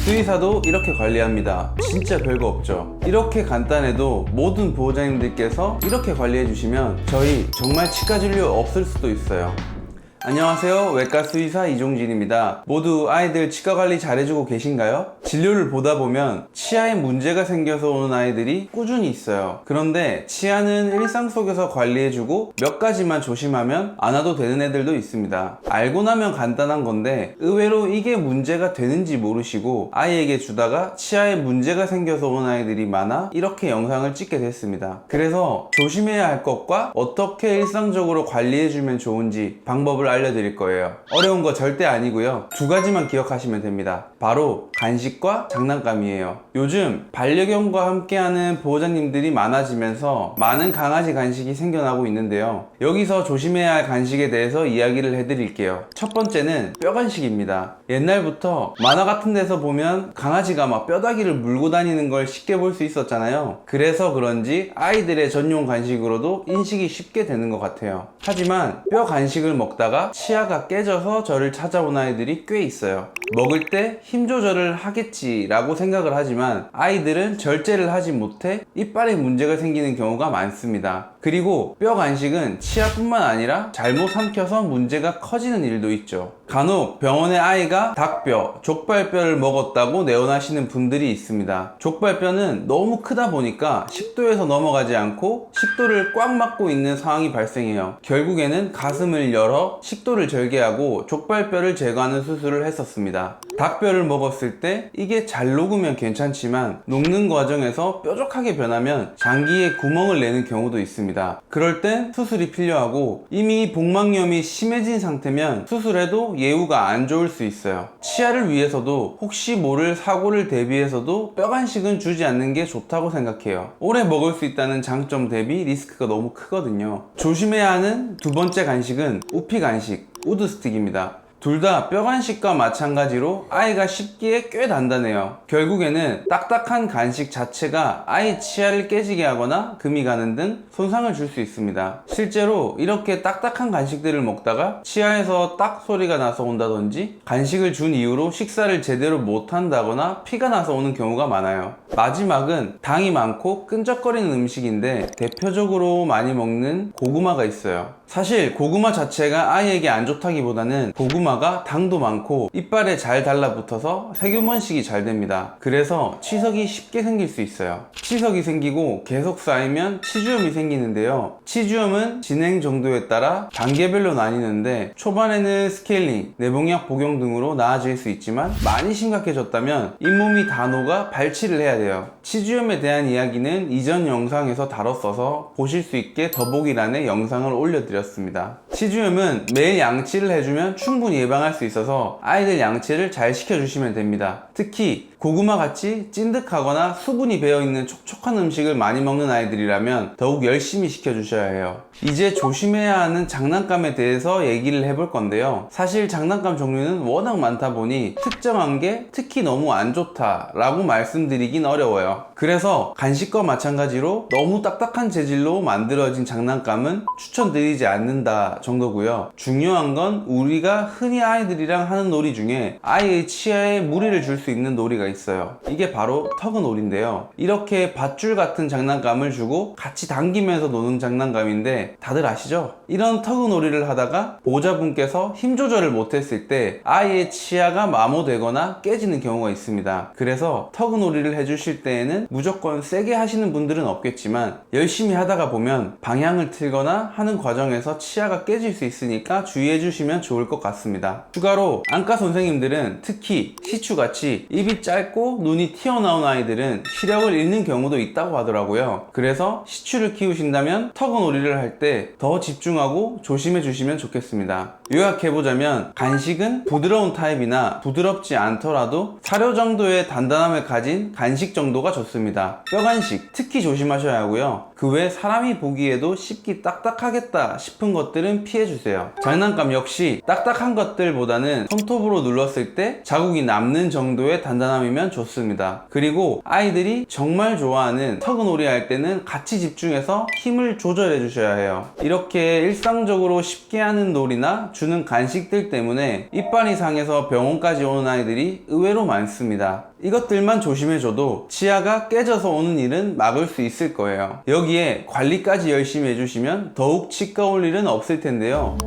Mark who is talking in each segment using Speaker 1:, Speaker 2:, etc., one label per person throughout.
Speaker 1: 수의사도 이렇게 관리합니다. 진짜 별거 없죠. 이렇게 간단해도 모든 보호자님들께서 이렇게 관리해 주시면 저희 정말 치과 진료 없을 수도 있어요. 안녕하세요, 외과 수의사 이종진입니다. 모두 아이들 치과 관리 잘해주고 계신가요? 진료를 보다 보면 치아에 문제가 생겨서 오는 아이들이 꾸준히 있어요. 그런데 치아는 일상 속에서 관리해주고 몇 가지만 조심하면 안 와도 되는 애들도 있습니다. 알고 나면 간단한 건데 의외로 이게 문제가 되는지 모르시고 아이에게 주다가 치아에 문제가 생겨서 온 아이들이 많아 이렇게 영상을 찍게 됐습니다. 그래서 조심해야 할 것과 어떻게 일상적으로 관리해주면 좋은지 방법을 알려드릴 거예요. 어려운 거 절대 아니고요. 두 가지만 기억하시면 됩니다. 바로 간식과 장난감이에요. 요즘 반려견과 함께하는 보호자님들이 많아지면서 많은 강아지 간식이 생겨나고 있는데요. 여기서 조심해야 할 간식에 대해서 이야기를 해드릴게요. 첫 번째는 뼈 간식입니다. 옛날부터 만화 같은 데서 보면 강아지가 막 뼈다귀를 물고 다니는 걸 쉽게 볼 수 있었잖아요. 그래서 그런지 아이들의 전용 간식으로도 인식이 쉽게 되는 것 같아요. 하지만 뼈 간식을 먹다가 치아가 깨져서 저를 찾아온 아이들이 꽤 있어요. 먹을 때 힘 조절을 하겠지라고 생각을 하지만 아이들은 절제를 하지 못해 이빨에 문제가 생기는 경우가 많습니다. 그리고 뼈 간식은 치아뿐만 아니라 잘못 삼켜서 문제가 커지는 일도 있죠. 간혹 병원에 아이가 닭뼈, 족발뼈를 먹었다고 내원하시는 분들이 있습니다. 족발뼈는 너무 크다 보니까 식도에서 넘어가지 않고 식도를 꽉 막고 있는 상황이 발생해요. 결국에는 가슴을 열어 식도를 절개하고 족발뼈를 제거하는 수술을 했었습니다. 닭뼈를 먹었을 때 이게 잘 녹으면 괜찮지만 녹는 과정에서 뾰족하게 변하면 장기에 구멍을 내는 경우도 있습니다. 그럴 땐 수술이 필요하고 이미 복막염이 심해진 상태면 수술해도 예후가 안 좋을 수 있어요. 치아를 위해서도 혹시 모를 사고를 대비해서도 뼈 간식은 주지 않는 게 좋다고 생각해요. 오래 먹을 수 있다는 장점 대비 리스크가 너무 크거든요. 조심해야 하는 두 번째 간식은 우피 간식, 우드 스틱입니다. 둘 다 뼈 간식과 마찬가지로 아이가 씹기에 꽤 단단해요. 결국에는 딱딱한 간식 자체가 아이 치아를 깨지게 하거나 금이 가는 등 손상을 줄 수 있습니다. 실제로 이렇게 딱딱한 간식들을 먹다가 치아에서 딱 소리가 나서 온다든지 간식을 준 이후로 식사를 제대로 못한다거나 피가 나서 오는 경우가 많아요. 마지막은 당이 많고 끈적거리는 음식인데 대표적으로 많이 먹는 고구마가 있어요. 사실 고구마 자체가 아이에게 안 좋다기보다는 고구마가 당도 많고 이빨에 잘 달라붙어서 세균번식이 잘 됩니다. 그래서 치석이 쉽게 생길 수 있어요. 치석이 생기고 계속 쌓이면 치주염이 생기는데요. 치주염은 진행 정도에 따라 단계별로 나뉘는데 초반에는 스케일링, 내봉약 복용 등으로 나아질 수 있지만 많이 심각해졌다면 잇몸이 다 녹아 발치를 해야 돼요. 치주염에 대한 이야기는 이전 영상에서 다뤘어서 보실 수 있게 더보기란에 영상을 올려드렸습니다. 치주염은 매일 양치를 해주면 충분히 예방할 수 있어서 아이들 양치를 잘 시켜주시면 됩니다. 특히 고구마 같이 찐득하거나 수분이 배어있는 촉촉한 음식을 많이 먹는 아이들이라면 더욱 열심히 시켜주셔야 해요. 이제 조심해야 하는 장난감에 대해서 얘기를 해볼 건데요. 사실 장난감 종류는 워낙 많다 보니 특정한 게 특히 너무 안 좋다라고 말씀드리긴 어려워요. 그래서 간식과 마찬가지로 너무 딱딱한 재질로 만들어진 장난감은 추천드리지 않는다 정도고요. 중요한 건 우리가 흔히 아이들이랑 하는 놀이 중에 아이의 치아에 무리를 줄 수 있는 놀이가 있어요. 이게 바로 터그놀이인데요. 이렇게 밧줄 같은 장난감을 주고 같이 당기면서 노는 장난감인데 다들 아시죠? 이런 터그놀이를 하다가 보호자분께서 힘 조절을 못했을 때 아이의 치아가 마모되거나 깨지는 경우가 있습니다. 그래서 터그놀이를 해주실 때에는 무조건 세게 하시는 분들은 없겠지만 열심히 하다가 보면 방향을 틀거나 하는 과정에서 치아가 깨질 수 있으니까 주의해 주시면 좋을 것 같습니다. 추가로 안과 선생님들은 특히 시추같이 입이 짧고 눈이 튀어나온 아이들은 시력을 잃는 경우도 있다고 하더라고요. 그래서 시추를 키우신다면 터그놀이를 할 때 더 집중하고 조심해 주시면 좋겠습니다. 요약해보자면 간식은 부드러운 타입이나 부드럽지 않더라도 사료 정도의 단단함을 가진 간식 정도가 좋습니다. 뼈간식 특히 조심하셔야 하고요. 그 외 사람이 보기에도 씹기 딱딱하겠다 싶은 것들은 피해주세요. 장난감 역시 딱딱한 것들보다는 손톱으로 눌렀을 때 자국이 남는 정도의 단단함이면 좋습니다. 그리고 아이들이 정말 좋아하는 터그놀이 할 때는 같이 집중해서 힘을 조절해 주셔야 해요. 이렇게 일상적으로 쉽게 하는 놀이나 주는 간식들 때문에 이빨이 상해서 병원까지 오는 아이들이 의외로 많습니다. 이것들만 조심해줘도 치아가 깨져서 오는 일은 막을 수 있을 거예요. 여기에 관리까지 열심히 해주시면 더욱 치과 올 일은 없을 텐데요.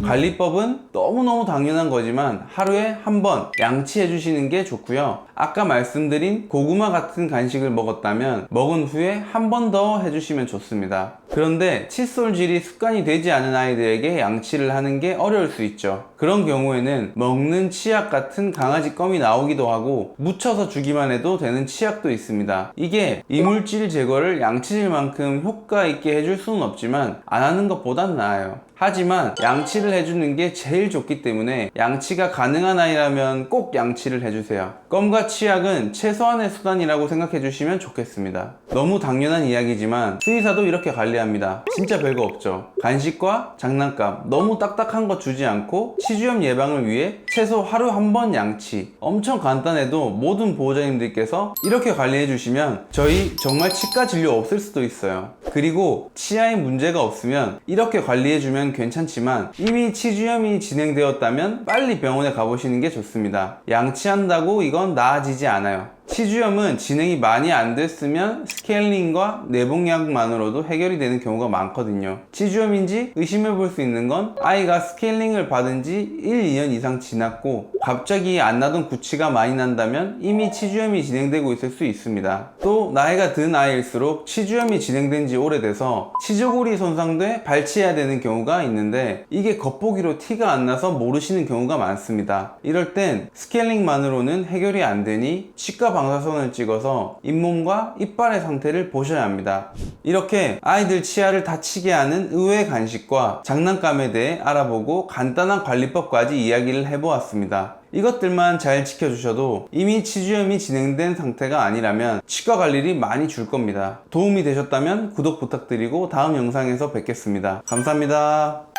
Speaker 1: 관리법은 너무너무 당연한 거지만 하루에 한 번 양치해 주시는 게 좋고요. 아까 말씀드린 고구마 같은 간식을 먹었다면 먹은 후에 한 번 더 해주시면 좋습니다. 그런데 칫솔질이 습관이 되지 않은 아이들에게 양치를 하는 게 어려울 수 있죠. 그런 경우에는 먹는 치약 같은 강아지 껌이 나오기도 하고 묻혀서 주기만 해도 되는 치약도 있습니다. 이게 이물질 제거를 양치질만큼 효과 있게 해줄 수는 없지만 안 하는 것보단 나아요. 하지만 양치를 해주는 게 제일 좋기 때문에 양치가 가능한 아이라면 꼭 양치를 해주세요. 껌과 치약은 최소한의 수단이라고 생각해 주시면 좋겠습니다. 너무 당연한 이야기지만 수의사도 이렇게 관리합니다. 진짜 별거 없죠. 간식과 장난감 너무 딱딱한 거 주지 않고 치주염 예방을 위해 최소 하루 한 번 양치. 엄청 간단해도 모든 보호자님들께서 이렇게 관리해 주시면 저희 정말 치과 진료 없을 수도 있어요. 그리고 치아에 문제가 없으면 이렇게 관리해주면 괜찮지만 이미 치주염이 진행되었다면 빨리 병원에 가보시는 게 좋습니다. 양치한다고 이건 나아지지 않아요. 치주염은 진행이 많이 안 됐으면 스케일링과 내복약만으로도 해결이 되는 경우가 많거든요. 치주염인지 의심해 볼 수 있는 건 아이가 스케일링을 받은 지 1, 2년 이상 지났고 갑자기 안 나던 구취가 많이 난다면 이미 치주염이 진행되고 있을 수 있습니다. 또 나이가 든 아이일수록 치주염이 진행된 지 오래돼서 치조골이 손상돼 발치해야 되는 경우가 있는데 이게 겉보기로 티가 안 나서 모르시는 경우가 많습니다. 이럴 땐 스케일링만으로는 해결이 안 되니 치과 방사선을 찍어서 잇몸과 이빨의 상태를 보셔야 합니다. 이렇게 아이들 치아를 다치게 하는 의외의 간식과 장난감에 대해 알아보고 간단한 관리법까지 이야기를 해보았습니다. 이것들만 잘 지켜주셔도 이미 치주염이 진행된 상태가 아니라면 치과 갈 일이 많이 줄 겁니다. 도움이 되셨다면 구독 부탁드리고 다음 영상에서 뵙겠습니다. 감사합니다.